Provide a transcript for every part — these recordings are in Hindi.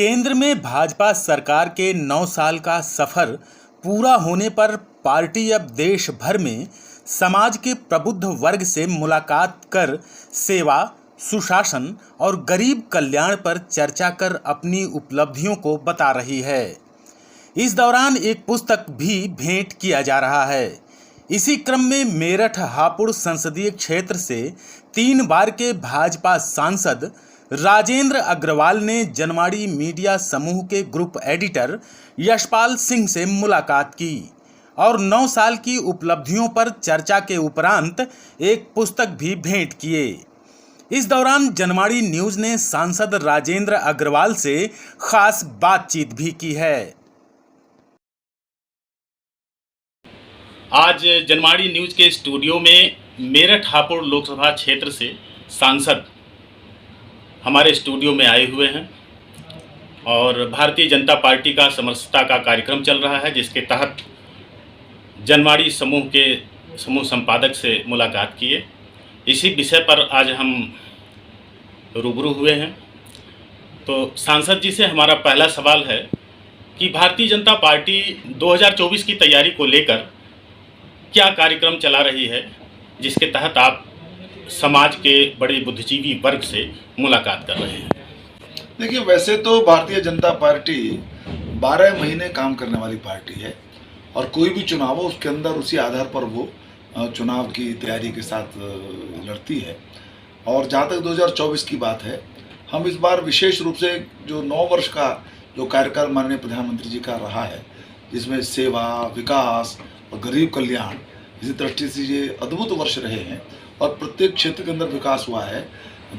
केंद्र में भाजपा सरकार के 9 साल का सफर पूरा होने पर पार्टी अब देश भर में समाज के प्रबुद्ध वर्ग से मुलाकात कर सेवा, सुशासन और गरीब कल्याण पर चर्चा कर अपनी उपलब्धियों को बता रही है। इस दौरान एक पुस्तक भी भेंट किया जा रहा है। इसी क्रम में मेरठ हापुड़ संसदीय क्षेत्र से 3 बार के भाजपा सांसद राजेंद्र अग्रवाल ने जनवाड़ी मीडिया समूह के ग्रुप एडिटर यशपाल सिंह से मुलाकात की और 9 साल की उपलब्धियों पर चर्चा के उपरांत एक पुस्तक भी भेंट किए। इस दौरान जनवाड़ी न्यूज ने सांसद राजेंद्र अग्रवाल से खास बातचीत भी की है। आज जनवाड़ी न्यूज के स्टूडियो में मेरठ हापुड़ लोकसभा क्षेत्र से सांसद हमारे स्टूडियो में आए हुए हैं और भारतीय जनता पार्टी का समरसता का कार्यक्रम चल रहा है, जिसके तहत जनवाड़ी समूह के समूह संपादक से मुलाकात किए। इसी विषय पर आज हम रूबरू हुए हैं। तो सांसद जी से हमारा पहला सवाल है कि भारतीय जनता पार्टी 2024 की तैयारी को लेकर क्या कार्यक्रम चला रही है, जिसके तहत आप समाज के बड़े बुद्धिजीवी वर्ग से मुलाकात कर रहे हैं। देखिए, वैसे तो भारतीय जनता पार्टी 12 महीने काम करने वाली पार्टी है और कोई भी चुनाव हो उसके अंदर उसी आधार पर वो चुनाव की तैयारी के साथ लड़ती है। और जहाँ तक 2024 की बात है, हम इस बार विशेष रूप से जो 9 वर्ष का जो कार्यकाल माननीय प्रधानमंत्री जी का रहा है, जिसमें सेवा, विकास और गरीब कल्याण, इसी दृष्टि से ये अद्भुत वर्ष रहे हैं और प्रत्येक क्षेत्र के अंदर विकास हुआ है।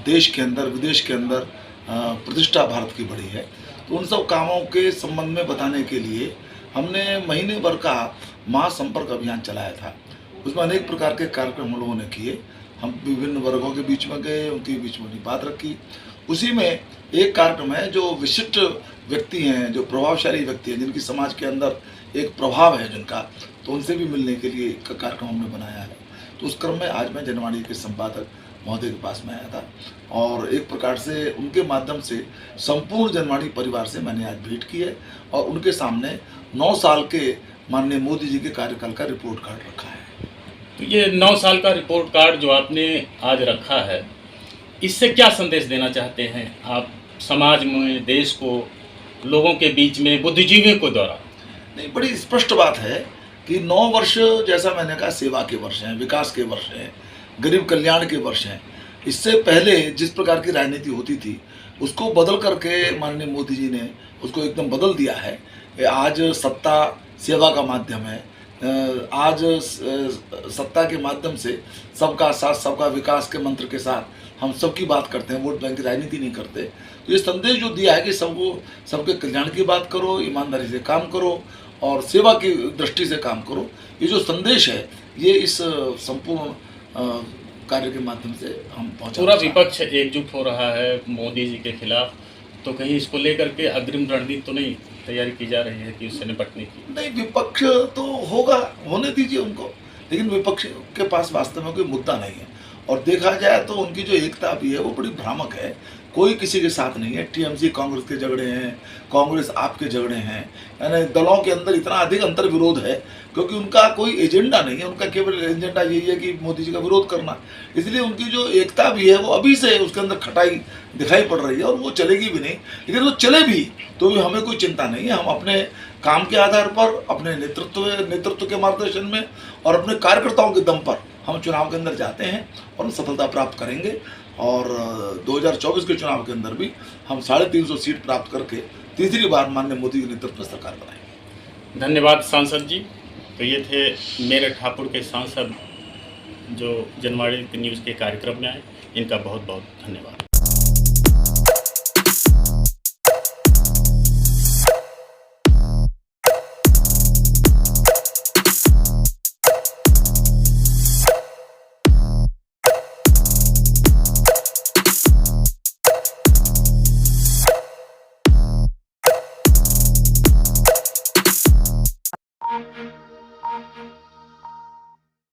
देश के अंदर, विदेश के अंदर प्रतिष्ठा भारत की बढ़ी है। तो उन सब कामों के संबंध में बताने के लिए हमने महीने भर का महासंपर्क अभियान चलाया था। उसमें अनेक प्रकार के कार्यक्रम हम लोगों ने किए। हम विभिन्न वर्गों के बीच में गए, उनके बीच में अपनी बात रखी। उसी में एक कार्यक्रम है जो विशिष्ट व्यक्ति हैं, जो प्रभावशाली व्यक्ति हैं, जिनकी समाज के अंदर एक प्रभाव है जिनका, तो उनसे भी मिलने के लिए एक कार्यक्रम हमने बनाया है। तो उस क्रम में आज मैं जनवाड़ी के संपादक महोदय के पास में आया था और एक प्रकार से उनके माध्यम से संपूर्ण जनवाड़ी परिवार से मैंने आज भेंट की है और उनके सामने 9 साल के माननीय मोदी जी के कार्यकाल का रिपोर्ट कार्ड रखा है। तो ये 9 साल का रिपोर्ट कार्ड जो आपने आज रखा है, इससे क्या संदेश देना चाहते हैं आप समाज में, देश को, लोगों के बीच में, बुद्धिजीवियों को द्वारा? नहीं, बड़ी स्पष्ट बात है कि 9 वर्ष, जैसा मैंने कहा, सेवा के वर्ष हैं, विकास के वर्ष हैं, गरीब कल्याण के वर्ष हैं। इससे पहले जिस प्रकार की राजनीति होती थी उसको बदल करके माननीय मोदी जी ने उसको एकदम बदल दिया है। आज सत्ता सेवा का माध्यम है। आज सत्ता के माध्यम से सबका साथ सबका विकास के मंत्र के साथ हम सबकी बात करते हैं, वोट बैंक की राजनीति नहीं करते। तो ये संदेश जो दिया है कि सबके कल्याण की बात करो, ईमानदारी से काम करो और सेवा की दृष्टि से काम करो, ये जो संदेश है ये इस संपूर्ण कार्य के माध्यम से हम पहुंचा। पूरा विपक्ष एकजुट हो रहा है मोदी जी के खिलाफ, तो कहीं इसको लेकर के अग्रिम रणनीति तो नहीं तैयारी की जा रही है कि उससे निपटने की? नहीं, विपक्ष तो होगा, होने दीजिए उनको, लेकिन विपक्ष के पास वास्तव में कोई मुद्दा नहीं है। और देखा जाए तो उनकी जो एकता भी है वो बड़ी भ्रामक है। कोई किसी के साथ नहीं है। टीएमसी कांग्रेस के झगड़े हैं, कांग्रेस आपके झगड़े हैं, यानी दलों के अंदर इतना अधिक अंतर विरोध है क्योंकि उनका कोई एजेंडा नहीं है। उनका केवल एजेंडा यही है कि मोदी जी का विरोध करना। इसलिए उनकी जो एकता भी है वो अभी से उसके अंदर खटाई दिखाई पड़ रही है और वो चलेगी भी नहीं। लेकिन वो चले भी तो भी हमें कोई चिंता नहीं है। हम अपने काम के आधार पर, अपने नेतृत्व के मार्गदर्शन में और अपने कार्यकर्ताओं के दम पर हम चुनाव के अंदर जाते हैं और हम सफलता प्राप्त करेंगे। और 2024 के चुनाव के अंदर भी हम 350 सीट प्राप्त करके तीसरी बार माननीय मोदी के नेतृत्व में सरकार बनाएंगे। धन्यवाद सांसद जी। तो ये थे मेरठ हापुड़ के सांसद जो जनवाड़ी न्यूज़ के कार्यक्रम में आए। इनका बहुत बहुत धन्यवाद।